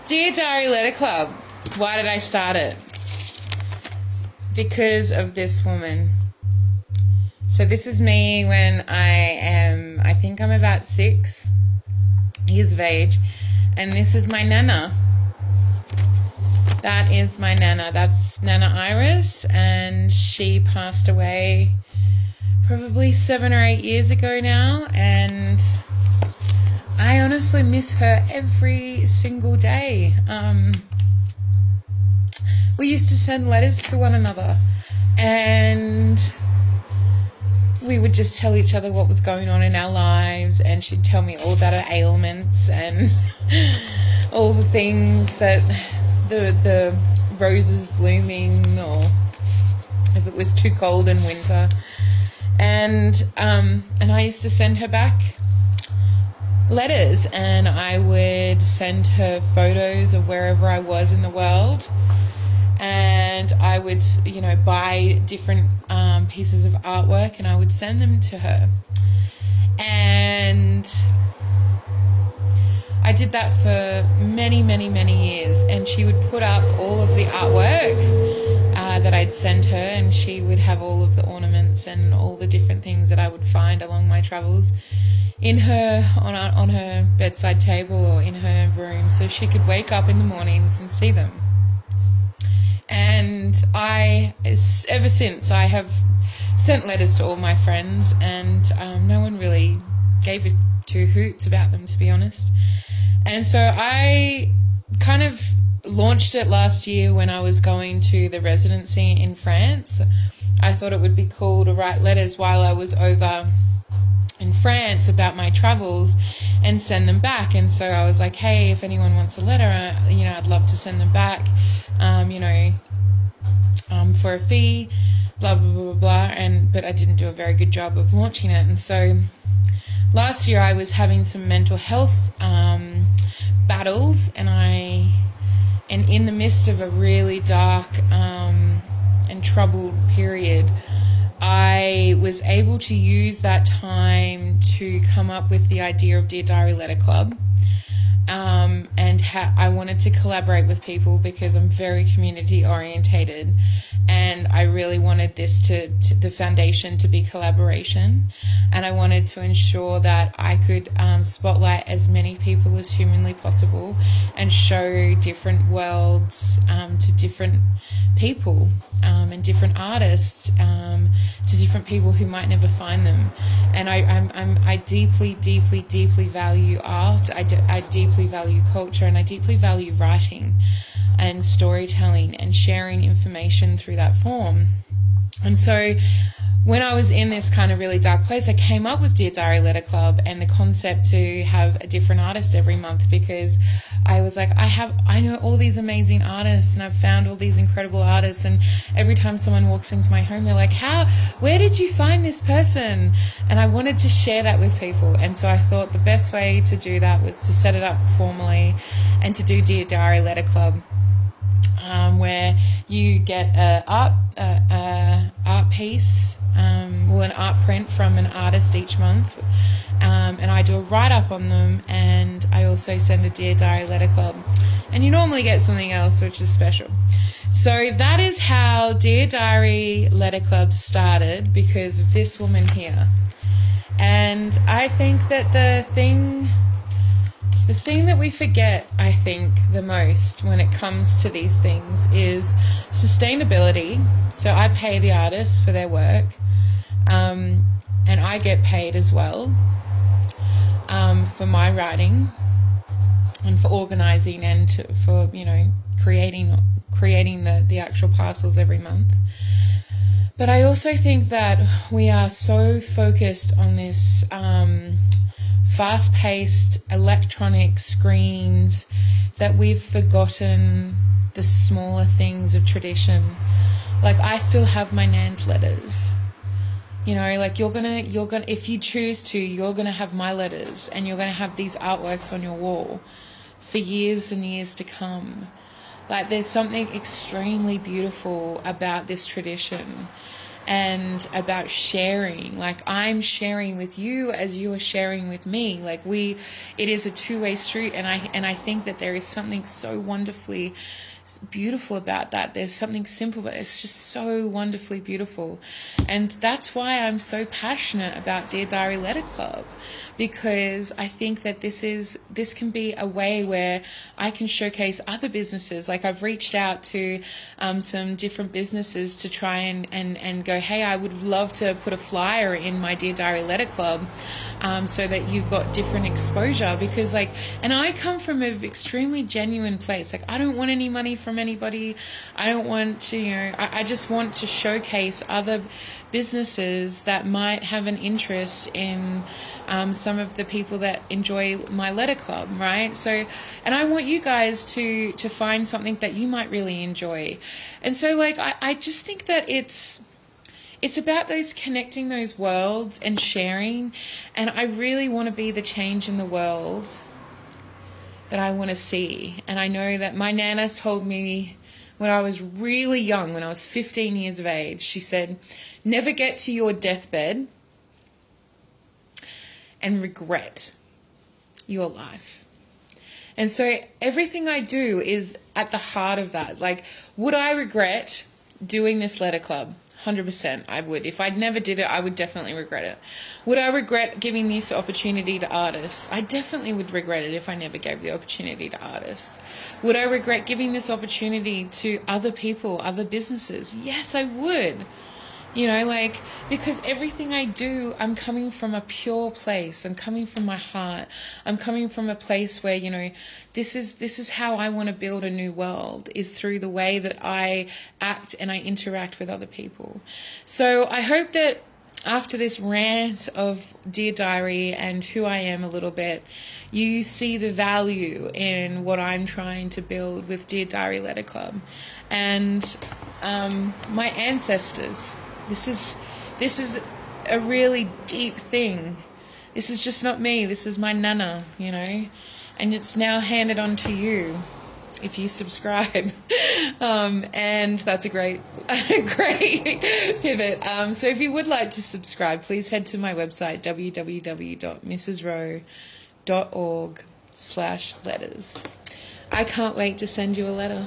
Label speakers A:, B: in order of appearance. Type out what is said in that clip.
A: Dear Diary Letter Club, why did I start it? Because of this woman. So this is me when I think I'm about 6 years of age, and this is my Nana. That is my Nana. That's Nana Iris, and she passed away probably 7 or 8 years ago now, and I honestly miss her every single day. We used to send letters to one another, and we would just tell each other what was going on in our lives, and she'd tell me all about her ailments and all the things that the roses blooming, or if it was too cold in winter. And I used to send her back letters, and I would send her photos of wherever I was in the world, and I would, buy different pieces of artwork, and I would send them to her. And I did that for many, many, many years, and she would put up all of the artwork that I'd send her, and she would have all of the ornaments and all the different things that I would find along my travels in her on her bedside table or in her room, so she could wake up in the mornings and see them. And ever since, I have sent letters to all my friends, and no one really gave it two hoots about them, to be honest. And so I kind of launched it last year when I was going to the residency in France. I thought it would be cool to write letters while I was over in France about my travels and send them back. And so I was like, hey, if anyone wants a letter, I'd love to send them back, for a fee, blah, blah, blah, blah. But I didn't do a very good job of launching it. And so last year I was having some mental health battles, and in the midst of a really dark and troubled period, I was able to use that time to come up with the idea of Dear Diary Letter Club. I wanted to collaborate with people because I'm very community orientated, and I really wanted this to the foundation to be collaboration, and I wanted to ensure that I could spotlight as many people as humanly possible and show different worlds to different people and different artists, to different people who might never find them. And I deeply, deeply, deeply value art. I deeply value culture, and I deeply value writing and storytelling and sharing information through that form. And so when I was in this kind of really dark place, I came up with Dear Diary Letter Club and the concept to have a different artist every month, because I was like, I know all these amazing artists, and I've found all these incredible artists, and every time someone walks into my home, they're like, where did you find this person? And I wanted to share that with people. And so I thought the best way to do that was to set it up formally and to do Dear Diary Letter Club, where you get an art piece, an art print from an artist each month, and I do a write-up on them, and I also send a Dear Diary Letter Club, and you normally get something else which is special. So that is how Dear Diary Letter Club started, because of this woman here. And I think that the thing that we forget, I think, the most when it comes to these things is sustainability. So I pay the artists for their work, and I get paid as well for my writing and for organising and for creating the actual parcels every month. But I also think that we are so focused on this fast-paced electronic screens that we've forgotten the smaller things of tradition. Like, I still have my Nan's letters. Like, you're gonna if you choose to, you're gonna have my letters, and you're gonna have these artworks on your wall for years and years to come. Like, there's something extremely beautiful about this tradition. and about sharing. Like, I'm sharing with you as you are sharing with me. Like, it is a two-way street, and I think that there is something so wonderfully beautiful about that. There's something simple, but it's just so wonderfully beautiful. And that's why I'm so passionate about Dear Diary Letter Club, because I think that this can be a way where I can showcase other businesses. Like, I've reached out to some different businesses to try and go, hey, I would love to put a flyer in my Dear Diary Letter Club, so that you've got different exposure. Because, like, and I come from an extremely genuine place. Like, I don't want any money from anybody. I don't want to, I just want to showcase other businesses that might have an interest in some of the people that enjoy my letter club, right? So, and I want you guys to find something that you might really enjoy. And so, like, I just think that it's about connecting those worlds and sharing. And I really want to be the change in the world that I want to see. And I know that my Nana told me when I was really young, when I was 15 years of age, she said, never get to your deathbed and regret your life. And so everything I do is at the heart of that. Like, would I regret doing this letter club? 100% I would. If I'd never did it, I would definitely regret it. Would I regret giving this opportunity to artists? I definitely would regret it if I never gave the opportunity to artists. Would I regret giving this opportunity to other people, other businesses? Yes, I would. Like, because everything I do, I'm coming from a pure place. I'm coming from my heart. I'm coming from a place where, this is how I want to build a new world, is through the way that I act and I interact with other people. So I hope that after this rant of Dear Diary and who I am a little bit, you see the value in what I'm trying to build with Dear Diary Letter Club. And my ancestors, this is a really deep thing. This is just not me. This is my Nana, and it's now handed on to you if you subscribe. And that's a great pivot. So if you would like to subscribe, please head to my website, www.mrsrowe.org/letters. I can't wait to send you a letter.